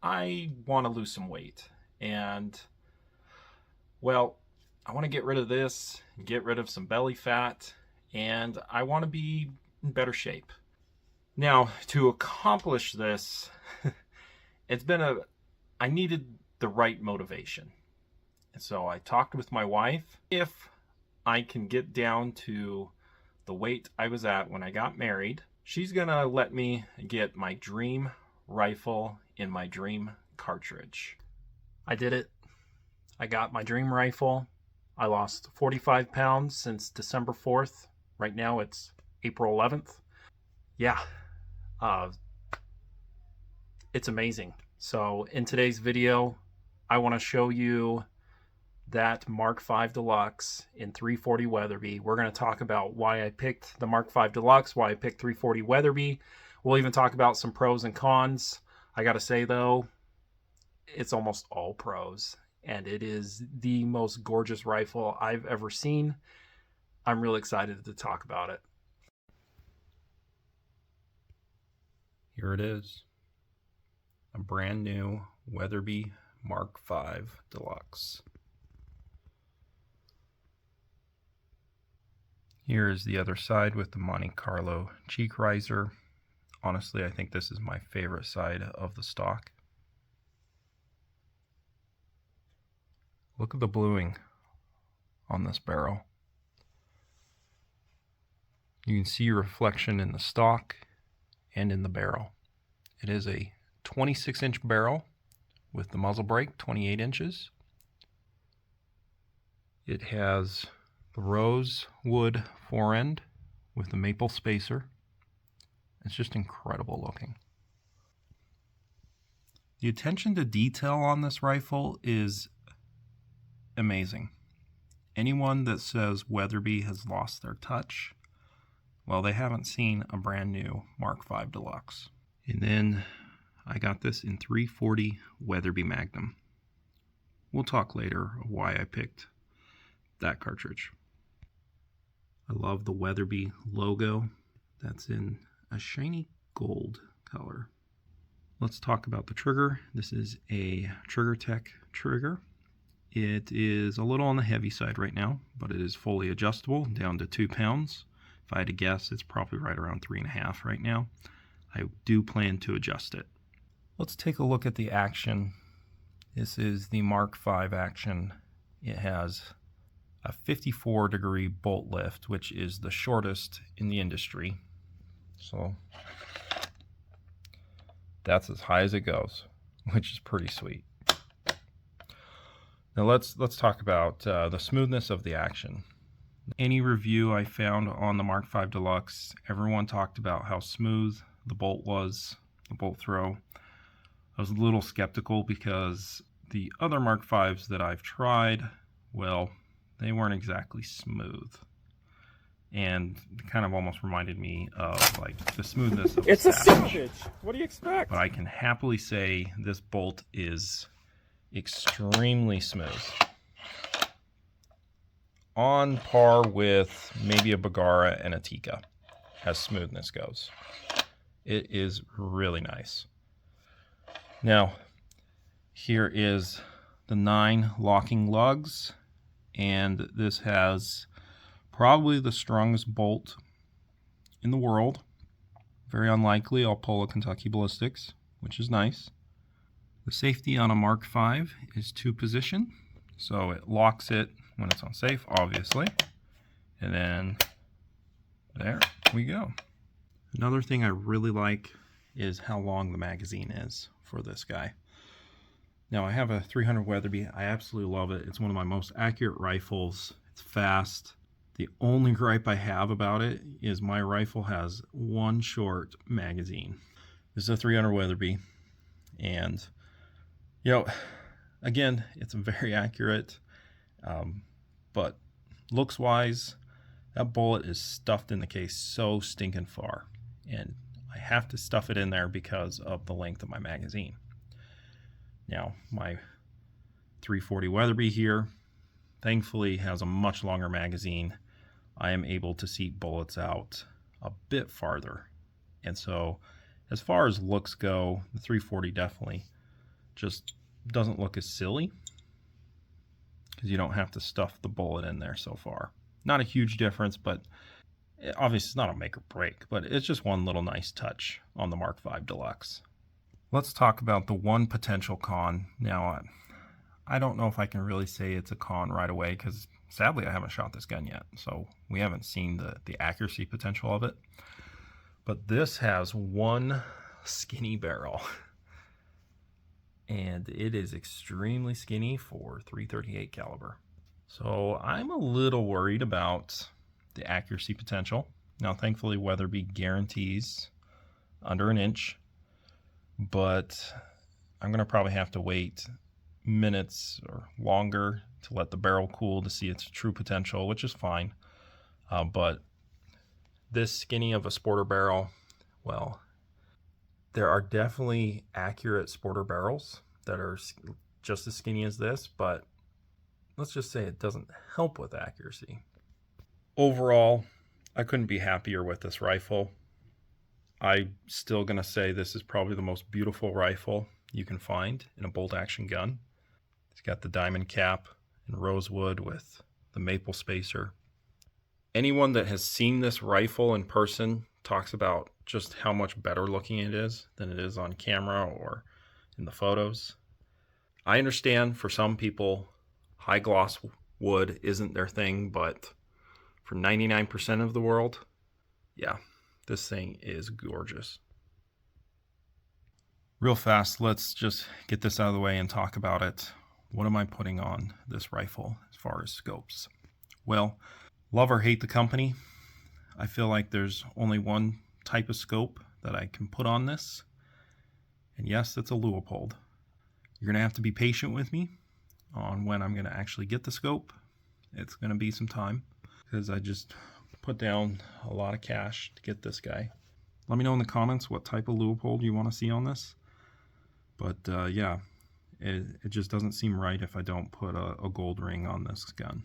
I want to lose some weight, and well, I want to get rid of this, get rid of some belly fat, and I want to be in better shape. Now, to accomplish this, I needed the right motivation. And so I talked with my wife. If I can get down to the weight I was at when I got married, she's gonna let me get my dream rifle in my dream cartridge. I did it. I got my dream rifle. I lost 45 pounds since December 4th. Right now it's April 11th. Yeah, it's amazing. So in today's video, I want to show you that Mark V Deluxe in 340 Weatherby. We're going to talk about why I picked the Mark V Deluxe, why I picked 340 Weatherby. We'll even talk about some pros and cons. I got to say though, it's almost all pros, and it is the most gorgeous rifle I've ever seen. I'm really excited to talk about it. Here it is. A brand new Weatherby Mark V Deluxe. Here is the other side with the Monte Carlo cheek riser. Honestly, I think this is my favorite side of the stock. Look at the bluing on this barrel. You can see your reflection in the stock and in the barrel. It is a 26-inch barrel with the muzzle brake 28 inches. It has the rosewood forend with the maple spacer. It's just incredible looking. The attention to detail on this rifle is amazing. Anyone that says Weatherby has lost their touch, well, they haven't seen a brand new Mark V Deluxe. And then I got this in 340 Weatherby Magnum. We'll talk later of why I picked that cartridge. I love the Weatherby logo. That's in a shiny gold color. Let's talk about the trigger. This is a Trigger Tech trigger. It is a little on the heavy side right now, but it is fully adjustable down to 2 pounds. If I had to guess, it's probably right around 3.5 right now. I do plan to adjust it. Let's take a look at the action. This is the Mark V action. It has a 54-degree bolt lift, which is the shortest in the industry. So that's as high as it goes, which is pretty sweet. Now let's talk about the smoothness of the action. Any review I found on the Mark V Deluxe, everyone talked about how smooth the bolt was, the bolt throw. I was a little skeptical because the other Mark Vs that I've tried, well, they weren't exactly smooth. And it kind of almost reminded me of like the smoothness of It's a Savage. What do you expect? But I can happily say this bolt is extremely smooth. On par with maybe a Bergara and a Tikka as smoothness goes. It is really nice. Now, here is the 9 locking lugs, and this has probably the strongest bolt in the world. Very unlikely I'll pull a Kentucky Ballistics, which is nice. The safety on a Mark V is 2 position, so it locks it when it's unsafe, obviously. And then there we go. Another thing I really like is how long the magazine is for this guy. Now I have a 300 Weatherby. I absolutely love it. It's one of my most accurate rifles. It's fast. The only gripe I have about it is my rifle has one short magazine. This is a 300 Weatherby, and you know, again, it's very accurate, but looks wise, that bullet is stuffed in the case so stinking far, and I have to stuff it in there because of the length of my magazine. Now, my 340 Weatherby here, thankfully, has a much longer magazine. I am able to seat bullets out a bit farther. And so, as far as looks go, the 340 definitely just doesn't look as silly because you don't have to stuff the bullet in there so far. Not a huge difference, but obviously it's not a make or break, but it's just one little nice touch on the Mark V Deluxe. Let's talk about the one potential con. Now, I don't know if I can really say it's a con right away because sadly I haven't shot this gun yet, so we haven't seen the accuracy potential of it. But this has one skinny barrel, and it is extremely skinny for .338 caliber. So I'm a little worried about the accuracy potential. Now, thankfully, Weatherby guarantees under an inch, but I'm going to probably have to wait minutes or longer to let the barrel cool to see its true potential, which is fine. But this skinny of a sporter barrel, well, there are definitely accurate sporter barrels that are just as skinny as this, but let's just say it doesn't help with accuracy. Overall, I couldn't be happier with this rifle. I'm still going to say this is probably the most beautiful rifle you can find in a bolt action gun. It's got the diamond cap in rosewood with the maple spacer. Anyone that has seen this rifle in person talks about just how much better looking it is than it is on camera or in the photos. I understand for some people, high gloss wood isn't their thing, but for 99% of the world, yeah, this thing is gorgeous. Real fast, let's just get this out of the way and talk about it. What am I putting on this rifle as far as scopes? Well, love or hate the company, I feel like there's only one type of scope that I can put on this. And yes, it's a Leupold. You're going to have to be patient with me on when I'm going to actually get the scope. It's going to be some time because I just put down a lot of cash to get this guy. Let me know in the comments what type of Leupold you want to see on this. But yeah, it just doesn't seem right if I don't put a gold ring on this gun.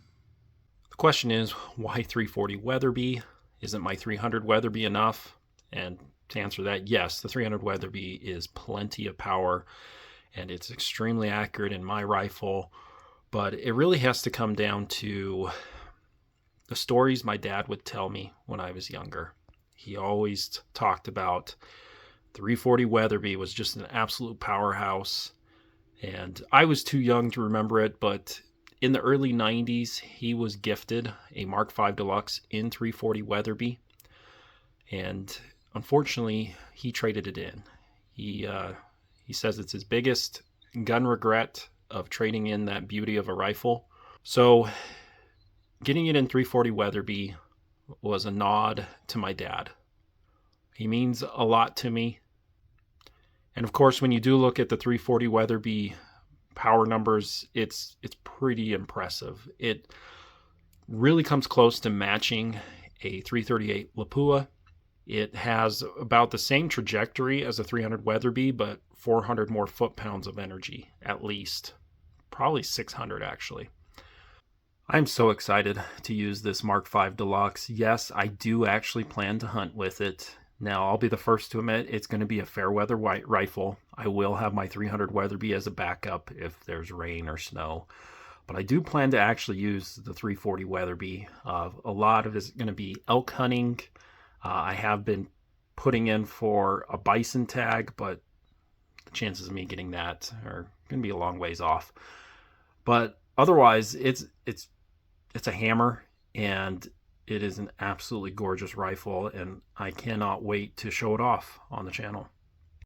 The question is, why 340 Weatherby? Isn't my 300 Weatherby enough? And to answer that, yes, the 300 Weatherby is plenty of power and it's extremely accurate in my rifle, but it really has to come down to the stories my dad would tell me when I was younger. He always talked about 340 Weatherby was just an absolute powerhouse, and I was too young to remember it, but in the early 90s, he was gifted a Mark V Deluxe in 340 Weatherby, and unfortunately, he traded it in. He says it's his biggest gun regret of trading in that beauty of a rifle. So getting it in 340 Weatherby was a nod to my dad. He means a lot to me. And of course, when you do look at the 340 Weatherby power numbers, it's pretty impressive. It really comes close to matching a 338 Lapua. It has about the same trajectory as a 300 Weatherby, but 400 more foot-pounds of energy, at least. Probably 600, actually. I'm so excited to use this Mark V Deluxe. Yes, I do actually plan to hunt with it. Now, I'll be the first to admit it's going to be a fair weather rifle. I will have my 300 Weatherby as a backup if there's rain or snow. But I do plan to actually use the 340 Weatherby. A lot of it is going to be elk hunting. I have been putting in for a bison tag, but the chances of me getting that are going to be a long ways off. But otherwise, it's a hammer, and it is an absolutely gorgeous rifle, and I cannot wait to show it off on the channel.